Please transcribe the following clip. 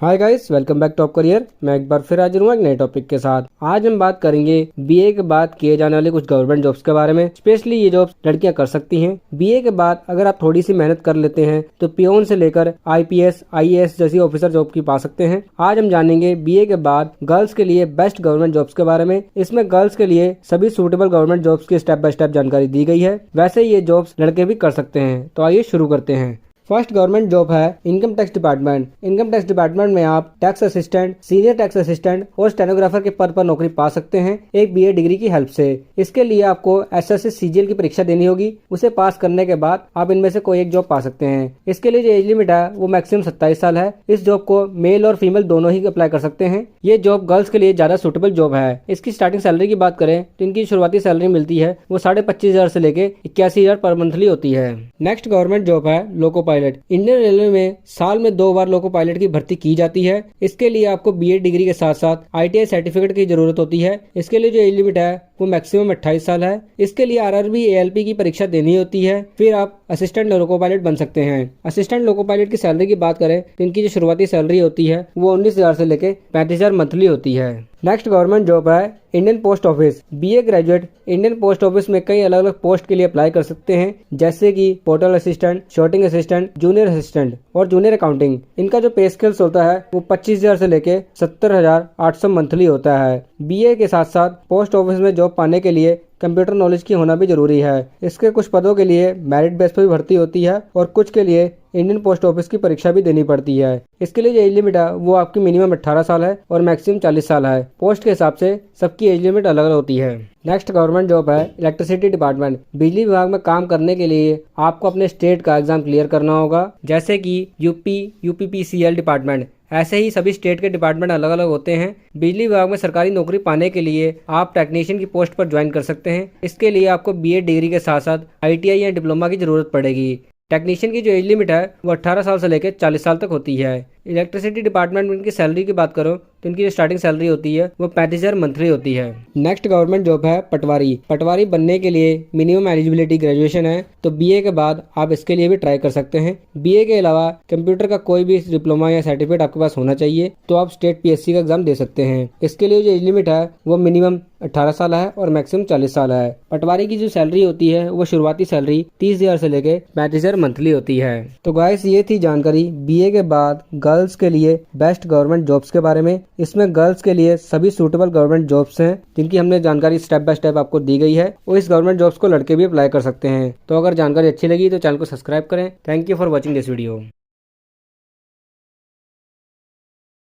Hi guys, welcome back top career. मैं एक बार फिर हाजिर हूँ एक नए टॉपिक के साथ। आज हम बात करेंगे बीए के बाद किए जाने वाले कुछ गवर्नमेंट जॉब्स के बारे में। स्पेशली ये जॉब्स लड़कियां कर सकती हैं। बीए के बाद अगर आप थोड़ी सी मेहनत कर लेते हैं तो पियोन से लेकर आईपीएस, आईएएस जैसी ऑफिसर जॉब की पा सकते हैं। आज हम जानेंगे बीए के बाद गर्ल्स के लिए बेस्ट गवर्नमेंट जॉब्स के बारे में। इसमें गर्ल्स के लिए सभी सूटेबल गवर्नमेंट जॉब्स की स्टेप बाय स्टेप जानकारी दी गई है। वैसे ये जॉब्स लड़के भी कर सकते हैं। तो आइए शुरू करते हैं। फर्स्ट गवर्नमेंट जॉब है income tax department. Income tax department में आप tax assistant, senior tax assistant और स्टेनोग्राफर के पद पर नौकरी पा सकते हैं एक बीए डिग्री की हेल्प से। इसके लिए आपको एसएससी सीजीएल की परीक्षा देनी होगी। उसे पास करने के बाद आप इनमें से कोई एक जॉब पा सकते हैं। इसके लिए जो एज लिमिट है वो मैक्सिमम 27 साल है। इस जॉब को मेल और फीमेल दोनों ही अप्लाई कर सकते हैं। ये जॉब गर्ल्स के लिए ज्यादा सुटेबल जॉब है। इसकी स्टार्टिंग सैलरी की बात करें तो इनकी शुरुआती सैलरी मिलती है वो 25,500 से लेके 81,000 पर मंथली होती है। नेक्स्ट गवर्नमेंट जॉब है लोको पायलट। इंडियन रेलवे में साल में 2 बार लोको पायलट की भर्ती की जाती है। इसके लिए आपको बीए डिग्री के साथ साथ आईटीआई सर्टिफिकेट की जरूरत होती है। इसके लिए जो एज लिमिट है वो मैक्सिमम 28 साल है। इसके लिए आरआरबी एएलपी की परीक्षा देनी होती है। फिर आप असिस्टेंट लोको पायलट बन सकते हैं। असिस्टेंट लोको पायलट की सैलरी की बात करें तो इनकी जो शुरुआती सैलरी होती है वो 19,000 से लेके 35,000 मंथली होती है। नेक्स्ट गवर्नमेंट जॉब है Indian post office. BA graduate Indian post office में कई अलग अलग पोस्ट के लिए अप्लाई कर सकते हैं, जैसे कि postal assistant, sorting assistant, junior assistant और जूनियर अकाउंटिंग। इनका जो पे स्केल्स होता है वो 25,000 से लेके 70,800 मंथली होता है। बीए के साथ साथ पोस्ट ऑफिस में जॉब पाने के लिए कंप्यूटर नॉलेज की होना भी जरूरी है। इसके कुछ पदों के लिए मेरिट बेस पर भी भर्ती होती है और कुछ के लिए इंडियन पोस्ट ऑफिस की परीक्षा भी देनी पड़ती है। इसके लिए जो एज लिमिट है वो आपकी मिनिमम 18 साल है और मैक्सिमम 40 साल है। पोस्ट के हिसाब से सबकी एज लिमिट अलग अलग होती है। नेक्स्ट गवर्नमेंट जॉब है इलेक्ट्रिसिटी डिपार्टमेंट। बिजली विभाग में काम करने के लिए आपको अपने स्टेट का एग्जाम क्लियर करना होगा, जैसे कि यूपीपीसीएल डिपार्टमेंट। ऐसे ही सभी स्टेट के डिपार्टमेंट अलग अलग होते हैं। बिजली विभाग में सरकारी नौकरी पाने के लिए आप टेक्नीशियन की पोस्ट पर ज्वाइन कर सकते हैं। इसके लिए आपको बीए डिग्री के साथ साथ आईटीआई या डिप्लोमा की जरूरत पड़ेगी। टेक्नीशियन की जो एज लिमिट है वो 18 साल से लेकर 40 साल तक होती है। इलेक्ट्रिसिटी डिपार्टमेंट में इनकी सैलरी की बात करो तो इनकी जो स्टार्टिंग सैलरी होती है वो 35,000 मंथली होती है। नेक्स्ट गवर्नमेंट जॉब है पटवारी। पटवारी बनने के लिए मिनिमम एलिजिबिलिटी ग्रेजुएशन है, तो बीए के बाद आप इसके लिए भी ट्राई कर सकते हैं। बीए के अलावा कंप्यूटर का कोई भी डिप्लोमा या सर्टिफिकेट आपके पास होना चाहिए, तो आप स्टेट पीएससी का एग्जाम दे सकते हैं। इसके लिए जो एज लिमिट है वो मिनिमम 18 साल है और मैक्सिमम 40 साल है। पटवारी की जो सैलरी होती है वो शुरुआती सैलरी 30,000 से लेके 35,000 मंथली होती है। तो गाइस, ये थी जानकारी बीए के बाद गर्ल्स के लिए बेस्ट गवर्नमेंट जॉब्स के बारे में। इसमें गर्ल्स के लिए सभी सूटेबल गवर्नमेंट जॉब्स हैं जिनकी हमने जानकारी स्टेप बाय स्टेप आपको दी गई है, और इस गवर्नमेंट जॉब्स को लड़के भी अप्लाई कर सकते हैं। तो अगर जानकारी अच्छी लगी तो चैनल को सब्सक्राइब करें। Thank you for watching this video.